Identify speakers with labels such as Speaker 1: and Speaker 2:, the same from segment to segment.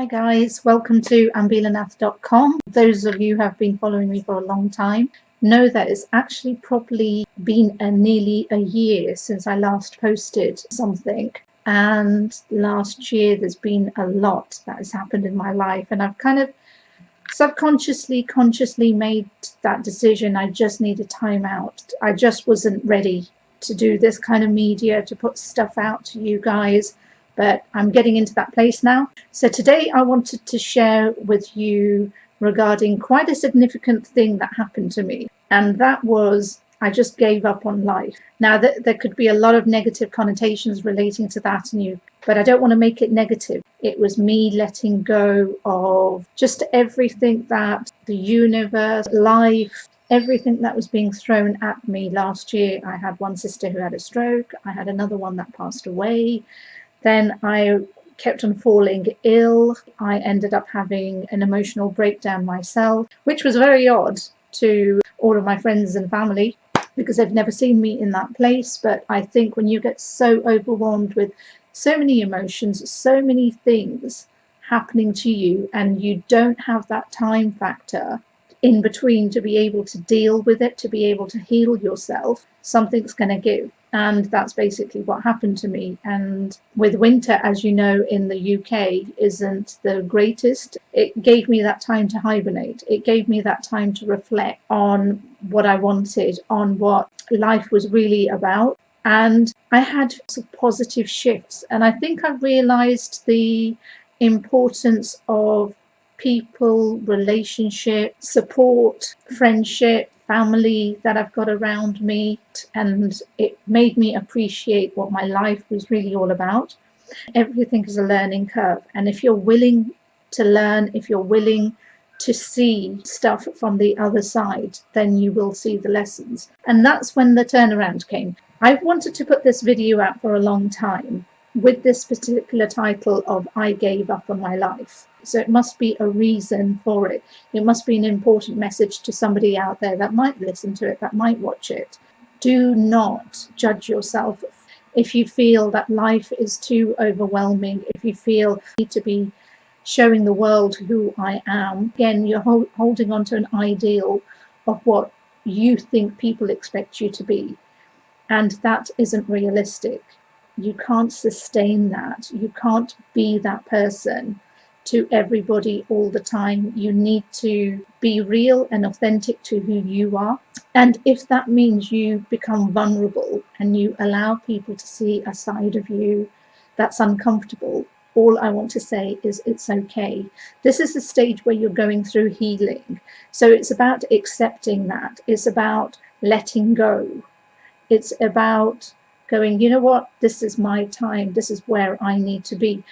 Speaker 1: Hi guys, welcome to ambilanath.com. Those of you who have been following me for a long time know that it's actually probably been nearly a year since I last posted something. And last year there's been a lot that has happened in my life, and I've kind of consciously made that decision. I just need a time out. I just wasn't ready to do this kind of media, to put stuff out to you guys, but I'm getting into that place now. So today I wanted to share with you regarding quite a significant thing that happened to me, and that was I just gave up on life. Now there could be a lot of negative connotations relating to that, but I don't want to make it negative. It was me letting go of just everything that the universe, life, everything that was being thrown at me last year. I had one sister who had a stroke. I had another one that passed away. Then I kept on falling ill. I ended up having an emotional breakdown myself, which was very odd to all of my friends and family because they've never seen me in that place. But I think when you get so overwhelmed with so many emotions, so many things happening to you, and you don't have that time factor in between to be able to deal with it, to be able to heal yourself, something's going to give. And that's basically what happened to me. And with winter, as you know, in the UK isn't the greatest. It gave me that time to hibernate. It gave me that time to reflect on what I wanted, on what life was really about. And I had some positive shifts. And I think I realized the importance of people, relationship, support, friendship, family that I've got around me, and it made me appreciate what my life was really all about. Everything is a learning curve, and if you're willing to learn, if you're willing to see stuff from the other side, then you will see the lessons. And that's when the turnaround came. I've wanted to put this video out for a long time with this particular title of I Gave Up on My Life. So it must be a reason for it. It must be an important message to somebody out there that might listen to it, that might watch it. Do not judge yourself. If you feel that life is too overwhelming, if you feel you need to be showing the world who I am, again, you're holding on to an ideal of what you think people expect you to be. And that isn't realistic. You can't sustain that. You can't be that person to everybody all the time. You need to be real and authentic to who you are. And if that means you become vulnerable and you allow people to see a side of you that's uncomfortable, all I want to say is it's okay. This is the stage where you're going through healing. So it's about accepting that. It's about letting go. It's about going, you know what, this is my time. This is where I need to be.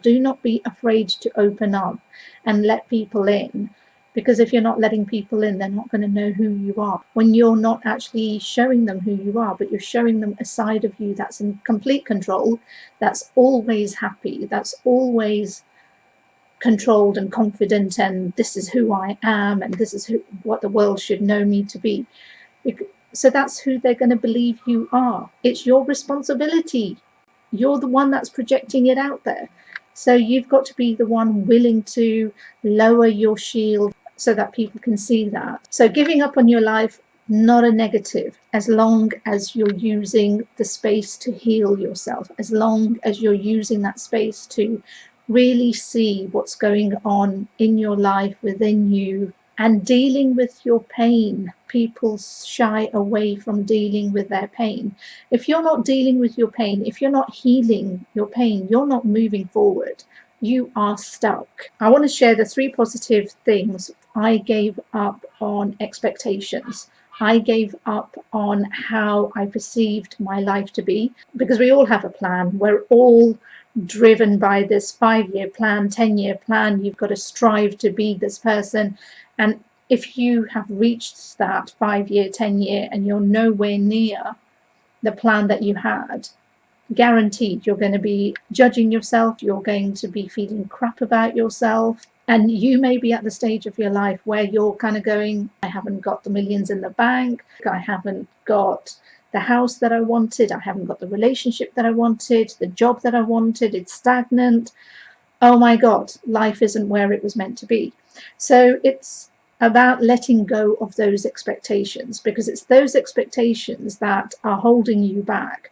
Speaker 1: Do not be afraid to open up and let people in, because if you're not letting people in, they're not going to know who you are. When you're not actually showing them who you are, but you're showing them a side of you that's in complete control, that's always happy, that's always controlled and confident, and this is who I am, and this is what the world should know me to be. So that's who they're going to believe you are. It's your responsibility. You're the one that's projecting it out there. So you've got to be the one willing to lower your shield so that people can see that. So giving up on your life, not a negative, as long as you're using the space to heal yourself, as long as you're using that space to really see what's going on in your life, within you, and dealing with your pain. People shy away from dealing with their pain. If you're not dealing with your pain, if you're not healing your pain, you're not moving forward. You are stuck. I want to share the 3 positive things. I gave up on expectations. I gave up on how I perceived my life to be, because we all have a plan. We're all driven by this 5-year plan, 10-year plan. You've got to strive to be this person. And if you have reached that 5-year, 10-year, and you're nowhere near the plan that you had, guaranteed you're going to be judging yourself. You're going to be feeling crap about yourself. And you may be at the stage of your life where you're kind of going, I haven't got the millions in the bank. I haven't got the house that I wanted. I haven't got the relationship that I wanted, the job that I wanted. It's stagnant. oh my God, life isn't where it was meant to be. So it's about letting go of those expectations, because it's those expectations that are holding you back.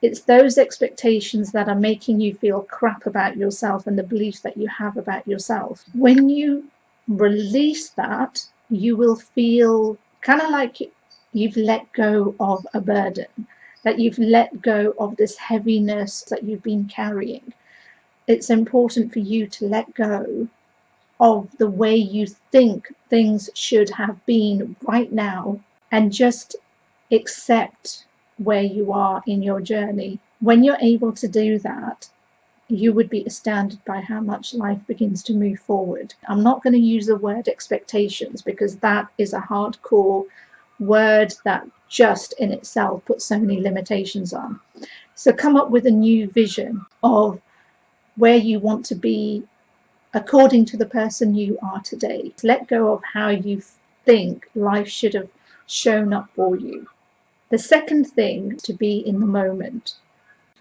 Speaker 1: It's those expectations that are making you feel crap about yourself and the beliefs that you have about yourself. When you release that, you will feel kind of like you've let go of a burden, that you've let go of this heaviness that you've been carrying. It's important for you to let go of the way you think things should have been right now and just accept where you are in your journey. When you're able to do that, you would be astounded by how much life begins to move forward. I'm not going to use the word expectations because that is a hardcore word that just in itself puts so many limitations on. So come up with a new vision of where you want to be according to the person you are today. Let go of how you think life should have shown up for you. The second thing, to be in the moment.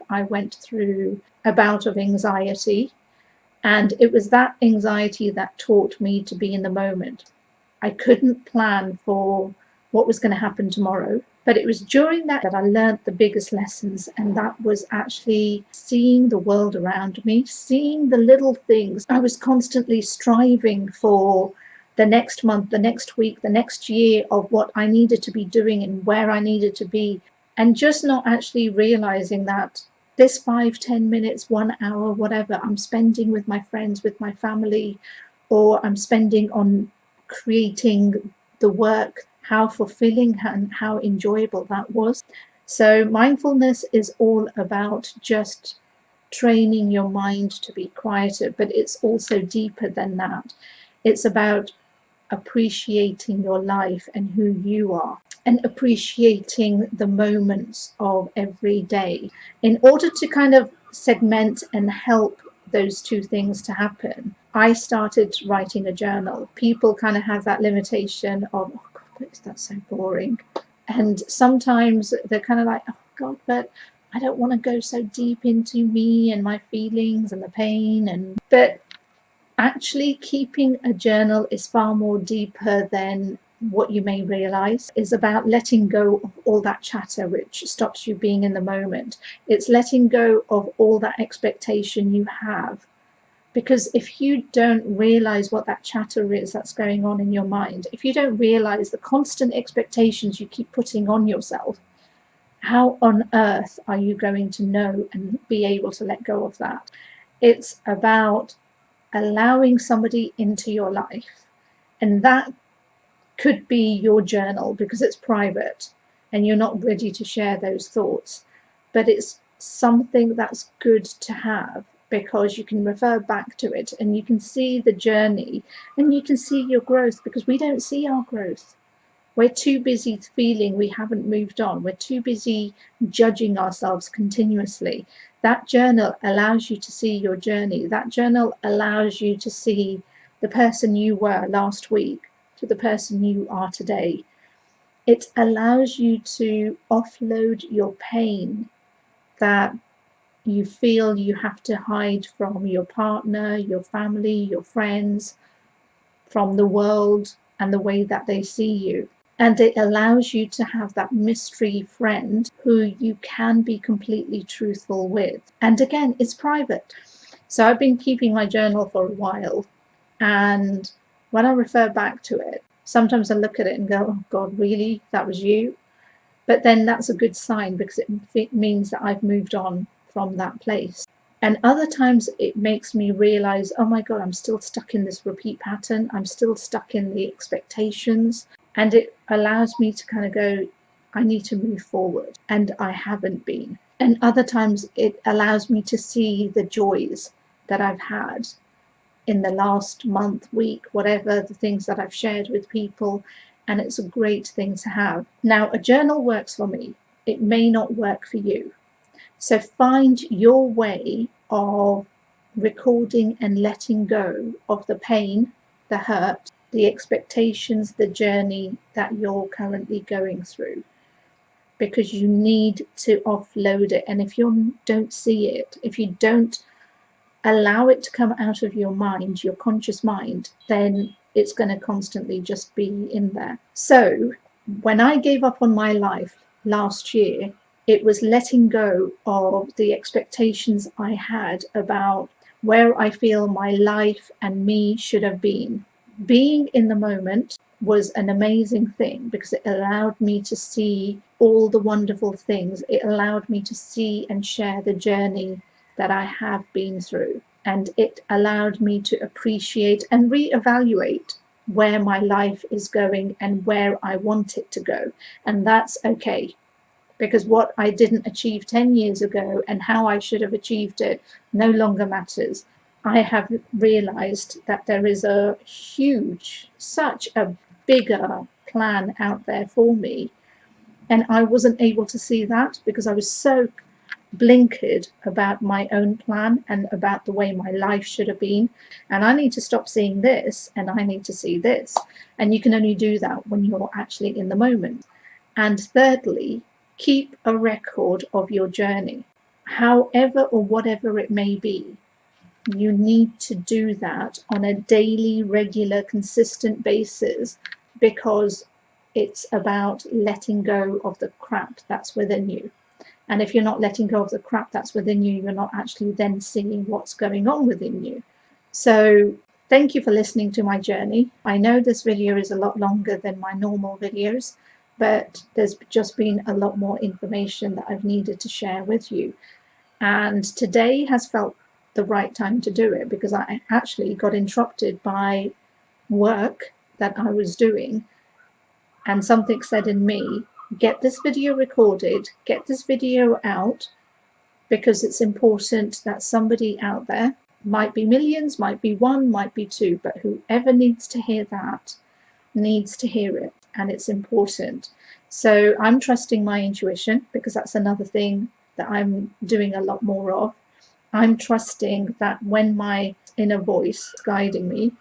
Speaker 1: I went through a bout of anxiety, and it was that anxiety that taught me to be in the moment. I couldn't plan for what was going to happen tomorrow, but it was during that I learned the biggest lessons, and that was actually seeing the world around me, seeing the little things. I was constantly striving for the next month, the next week, the next year of what I needed to be doing and where I needed to be, and just not actually realizing that this 5-10 minutes, 1 hour, whatever I'm spending with my friends, with my family, or I'm spending on creating the work, how fulfilling and how enjoyable that was. So mindfulness is all about just training your mind to be quieter, but it's also deeper than that. It's about appreciating your life and who you are, and appreciating the moments of every day. In order to kind of segment and help those two things to happen, I started writing a journal. People kind of have that limitation of, oh God, that's so boring. And sometimes they're kind of like, oh God, but I don't want to go so deep into me and my feelings and the pain. But actually, keeping a journal is far more deeper than what you may realize. Is about letting go of all that chatter which stops you being in the moment. It's letting go of all that expectation you have. Because if you don't realize what that chatter is that's going on in your mind, if you don't realize the constant expectations you keep putting on yourself, how on earth are you going to know and be able to let go of that? It's about allowing somebody into your life, and that could be your journal because it's private and you're not ready to share those thoughts, but it's something that's good to have because you can refer back to it and you can see the journey and you can see your growth, because we don't see our growth. We're too busy feeling we haven't moved on. We're too busy judging ourselves continuously. That journal allows you to see your journey. That journal allows you to see the person you were last week to the person you are today. It allows you to offload your pain that you feel you have to hide from your partner, your family, your friends, from the world and the way that they see you. And it allows you to have that mystery friend who you can be completely truthful with. And again, it's private. So I've been keeping my journal for a while. And when I refer back to it, sometimes I look at it and go, oh God, really? That was you? But then that's a good sign because it means that I've moved on from that place. And other times it makes me realize, oh my God, I'm still stuck in this repeat pattern. I'm still stuck in the expectations. And it allows me to kind of go, I need to move forward. And I haven't been. And other times it allows me to see the joys that I've had in the last month, week, whatever, the things that I've shared with people. And it's a great thing to have. Now, a journal works for me. It may not work for you. So find your way of recording and letting go of the pain, the hurt, the expectations, the journey that you're currently going through, because you need to offload it. And if you don't see it, if you don't allow it to come out of your mind, your conscious mind, then it's going to constantly just be in there. So when I gave up on my life last year, it was letting go of the expectations I had about where I feel my life and me should have been. Being in the moment was an amazing thing because it allowed me to see all the wonderful things. It allowed me to see and share the journey that I have been through. And it allowed me to appreciate and reevaluate where my life is going and where I want it to go. And that's okay, because what I didn't achieve 10 years ago and how I should have achieved it no longer matters. I have realized that there is a huge, such a bigger plan out there for me. And I wasn't able to see that because I was so blinkered about my own plan and about the way my life should have been. And I need to stop seeing this and I need to see this. And you can only do that when you're actually in the moment. And thirdly, keep a record of your journey. However or whatever it may be, you need to do that on a daily, regular, consistent basis, because it's about letting go of the crap that's within you. And if you're not letting go of the crap that's within you, you're not actually then seeing what's going on within you. So thank you for listening to my journey. I know this video is a lot longer than my normal videos, but there's just been a lot more information that I've needed to share with you. And today has felt the right time to do it because I actually got interrupted by work that I was doing, and something said in me, get this video recorded, get this video out, because it's important that somebody out there, might be millions, might be one, might be two, but whoever needs to hear that needs to hear it, and it's important. So I'm trusting my intuition, because that's another thing that I'm doing a lot more of. I'm trusting that when my inner voice guiding me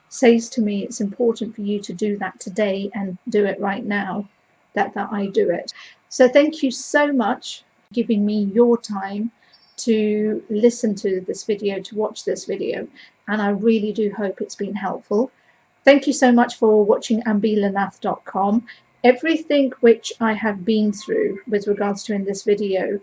Speaker 1: says to me it's important for you to do that today and do it right now, that I do it. So thank you so much for giving me your time to listen to this video, to watch this video, and I really do hope it's been helpful. Thank you so much for watching ambilanath.com. Everything which I have been through with regards to in this video,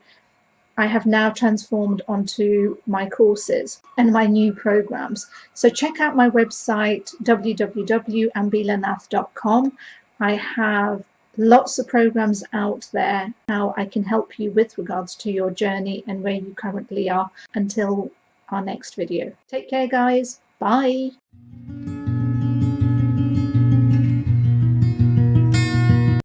Speaker 1: I have now transformed onto my courses and my new programs. So check out my website, www.ambilanath.com. I have lots of programs out there, how I can help you with regards to your journey and where you currently are until our next video. Take care, guys. Bye.